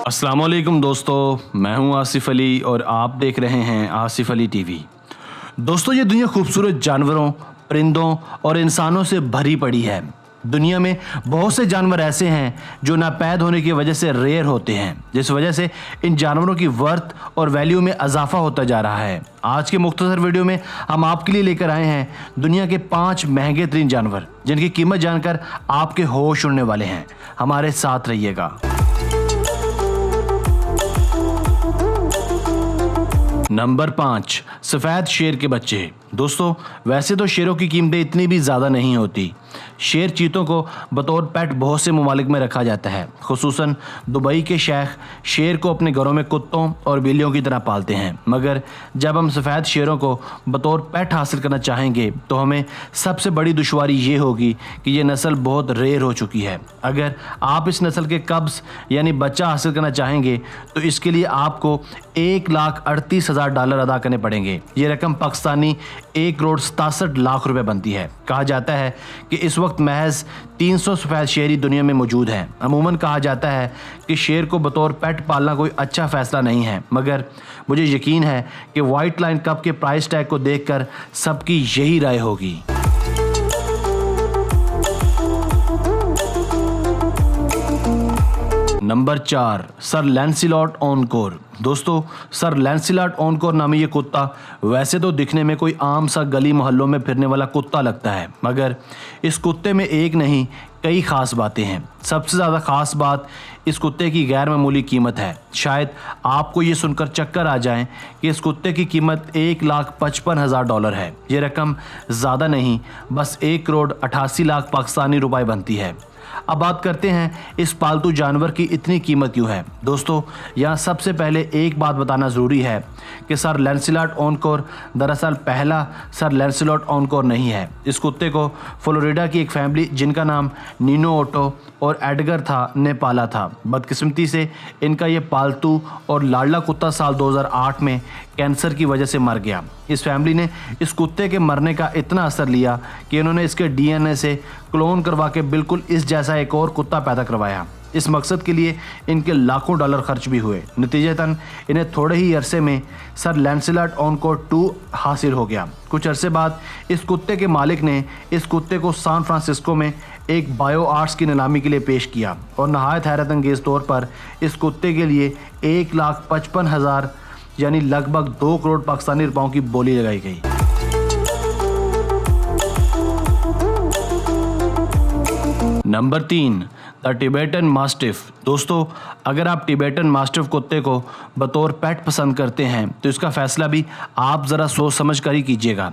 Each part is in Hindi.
अस्सलाम वालेकुम दोस्तों, मैं हूं आसिफ अली और आप देख रहे हैं आसिफ अली टीवी। दोस्तों, ये दुनिया खूबसूरत जानवरों, परिंदों और इंसानों से भरी पड़ी है। दुनिया में बहुत से जानवर ऐसे हैं जो नापैद होने की वजह से रेयर होते हैं, जिस वजह से इन जानवरों की वर्थ और वैल्यू में इजाफा होता जा रहा है। आज के मुख्तसर वीडियो में हम आपके लिए लेकर आए हैं दुनिया के 5 महंगे तरीन जानवर, जिनकी कीमत जानकर आपके होश उड़ने वाले हैं। हमारे साथ रहिएगा। नंबर 5, सफ़ेद शेर के बच्चे। दोस्तों, वैसे तो शेरों की कीमतें इतनी भी ज़्यादा नहीं होती। शेर चीतों को बतौर पेट बहुत से ममालिक में रखा जाता है। खुसूसन दुबई के शेख शेर को अपने घरों में कुत्तों और बिल्लियों की तरह पालते हैं। मगर जब हम सफ़ेद शेरों को बतौर पेट हासिल करना चाहेंगे तो हमें सबसे बड़ी दुश्वारी ये होगी कि ये नस्ल बहुत रेयर हो चुकी है। अगर आप इस नस्ल के कब्ज़ यानी बच्चा हासिल करना चाहेंगे तो इसके लिए आपको $1,38,000 अदा करने पड़ेंगे। ये रकम पाकिस्तानी 1,67,00,000 रुपए बनती है। कहा जाता है कि इस वक्त महज 300 सफ़ेद शेर ही दुनिया में मौजूद हैं। अमूमन कहा जाता है कि शेर को बतौर पेट पालना कोई अच्छा फ़ैसला नहीं है, मगर मुझे यकीन है कि वाइट लाइन कप के प्राइस टैग को देखकर सबकी यही राय होगी। Number 4, Sir Lancelot Encore. दोस्तों, सर लैंसिलॉट ऑनकोर नामी ये कुत्ता वैसे तो दिखने में कोई आम सा गली मोहल्लों में फिरने वाला कुत्ता लगता है, मगर इस कुत्ते में एक नहीं कई ख़ास बातें हैं। सबसे ज़्यादा ख़ास बात इस कुत्ते की गैर मामूली कीमत है। शायद आपको ये सुनकर चक्कर आ जाए कि इस कुत्ते की कीमत $1,55,000 है। ये रकम ज़्यादा नहीं, बस 1,88,00,000 पाकिस्तानी रुपए बनती है। अब बात करते हैं इस पालतू जानवर की इतनी कीमत क्यों है। दोस्तों, यहाँ सबसे पहले एक बात बताना ज़रूरी है कि सर लैंसिलॉट ऑनकोर दरअसल पहला सर लैंसिलॉट ऑनकोर नहीं है। इस कुत्ते को फ्लोरिडा की एक फैमिली जिनका नाम नीनो ओटो और एडगर था ने पाला था। बदकिस्मती से इनका ये पालतू और लाडला कुत्ता साल 2008 में कैंसर की वजह से मर गया। इस फैमिली ने इस कुत्ते के मरने का इतना असर लिया कि उन्होंने इसके डीएनए से क्लोन करवा के बिल्कुल इस जैसा एक और कुत्ता पैदा करवाया। इस मकसद के लिए इनके लाखों डॉलर खर्च भी हुए। नतीजतन इन्हें थोड़े ही अरसे में सर लैंसिलॉट ऑनकोर 2 हासिल हो गया। कुछ अरसे बाद इस कुत्ते के मालिक ने इस कुत्ते को सैन फ्रांसिस्को में एक बायो आर्ट्स की नीलामी के लिए पेश किया और नहायत हैरत अंगेज़ तौर पर इस कुत्ते के लिए 1,55,000 यानी लगभग 2 करोड़ पाकिस्तानी रुपयों की बोली लगाई गई। Number 3, the Tibetan mastiff. दोस्तों, अगर आप टिबेटन मास्टिफ कुत्ते को बतौर पेट पसंद करते हैं तो इसका फ़ैसला भी आप ज़रा सोच समझ कर ही कीजिएगा।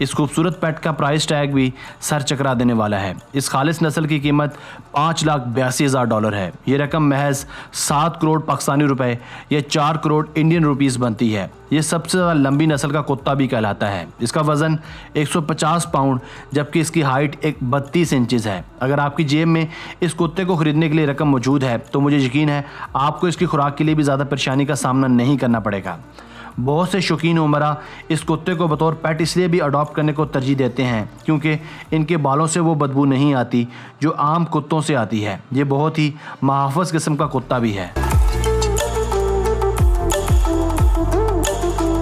इस खूबसूरत पेट का प्राइस टैग भी सर चकरा देने वाला है। इस खालिस नस्ल की कीमत $5,82,000 है। ये रकम महज 7 करोड़ पाकिस्तानी रुपए या 4 करोड़ इंडियन रुपीस बनती है। ये सबसे ज़्यादा लंबी नस्ल का कुत्ता भी कहलाता है। इसका वज़न 150 पाउंड जबकि इसकी हाइट 32 इंचज़ है। अगर आपकी जेब में इस कुत्ते को ख़रीदने के लिए रकम मौजूद है तो मुझे यकीन है आपको इसकी खुराक के लिए भी ज़्यादा परेशानी का सामना नहीं करना पड़ेगा। बहुत से शौकीन उमरा इस कुत्ते को बतौर पेट इसलिए भी अडॉप्ट करने को तरजीह देते हैं क्योंकि इनके बालों से वो बदबू नहीं आती जो आम कुत्तों से आती है। ये बहुत ही मुहाफ़िज़ किस्म का कुत्ता भी है।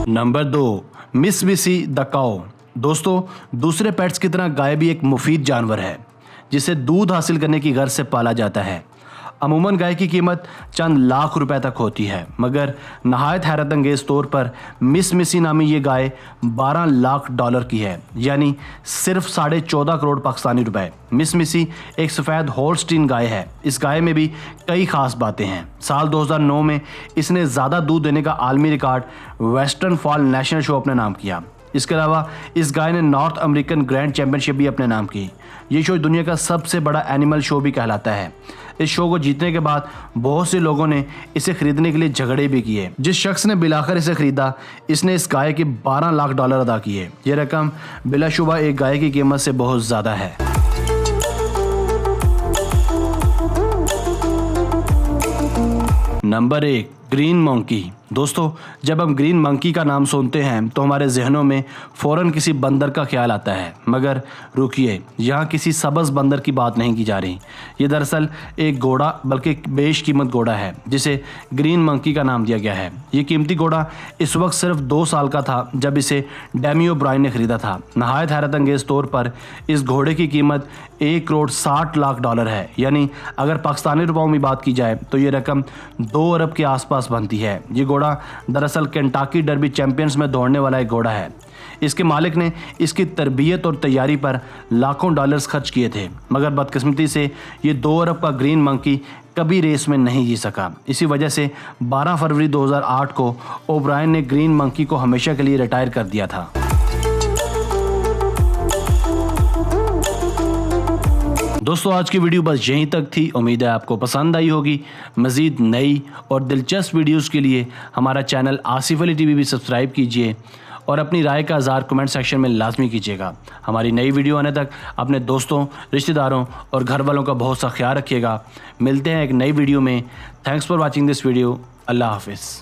नंबर 2, मिस मिसी द काऊ। दोस्तों, दूसरे पेट्स की तरह गाय भी एक मुफीद जानवर है जिसे दूध हासिल करने की गर्ज से पाला जाता है। अमूमन गाय की कीमत चंद लाख रुपए तक होती है, मगर नहायत हैरत अंगेज़ तौर पर मिस मिसी नामी ये गाय $12 लाख की है, यानी सिर्फ 14.5 करोड़ पाकिस्तानी रुपए। मिस मिसी एक सफ़ेद होल्स्टीन गाय है। इस गाय में भी कई ख़ास बातें हैं। साल 2009 में इसने ज़्यादा दूध देने का आलमी record western fall national show अपने नाम किया। इसके अलावा इस गाय ने नॉर्थ अमेरिकन ग्रैंड चैंपियनशिप भी अपने नाम की। ये शो दुनिया का सबसे बड़ा एनिमल शो भी कहलाता है। इस शो को जीतने के बाद बहुत से लोगों ने इसे खरीदने के लिए झगड़े भी किए। जिस शख्स ने बिलाकर इसे खरीदा, इसने इस गाय के $12 लाख अदा किए। ये रकम बिलाशुबा एक गाय की कीमत से बहुत ज़्यादा है। Number 1, green monkey. दोस्तों, जब हम ग्रीन मंकी का नाम सुनते हैं तो हमारे जहनों में फ़ौरन किसी बंदर का ख्याल आता है, मगर रुकिए, यहाँ किसी सबज़ बंदर की बात नहीं की जा रही। ये दरअसल एक घोड़ा, बल्कि एक बेशकीमत घोड़ा है जिसे ग्रीन मंकी का नाम दिया गया है। ये कीमती घोड़ा इस वक्त सिर्फ 2 साल का था जब इसे डैमी ओब्रायन ने ख़रीदा था। नहायत हैरत अंगेज़ तौर पर इस घोड़े की कीमत $1,60,00,000 है, यानी अगर पाकिस्तानी रुपयों में बात की जाए तो ये रकम 2 अरब के आसपास बनती है। ये घोड़ा दरअसल केंटाकी डर्बी चैंपियंस में दौड़ने वाला एक घोड़ा है। इसके मालिक ने इसकी तरबियत और तैयारी पर लाखों डॉलर्स खर्च किए थे, मगर बदकिस्मती से ये 2 अरब का ग्रीन मंकी कभी रेस में नहीं जीत सका। इसी वजह से 12 फरवरी 2008 को ओब्रायन ने ग्रीन मंकी को हमेशा के लिए रिटायर कर दिया था। दोस्तों, आज की वीडियो बस यहीं तक थी। उम्मीद है आपको पसंद आई होगी। मज़ीद नई और दिलचस्प वीडियोस के लिए हमारा चैनल आसिफ अली टीवी भी सब्सक्राइब कीजिए और अपनी राय का इज़हार कमेंट सेक्शन में लाजमी कीजिएगा। हमारी नई वीडियो आने तक अपने दोस्तों, रिश्तेदारों और घर वालों का बहुत सा ख्याल रखिएगा। मिलते हैं एक नई वीडियो में। Thanks for watching this video. अल्लाह हाफिज़।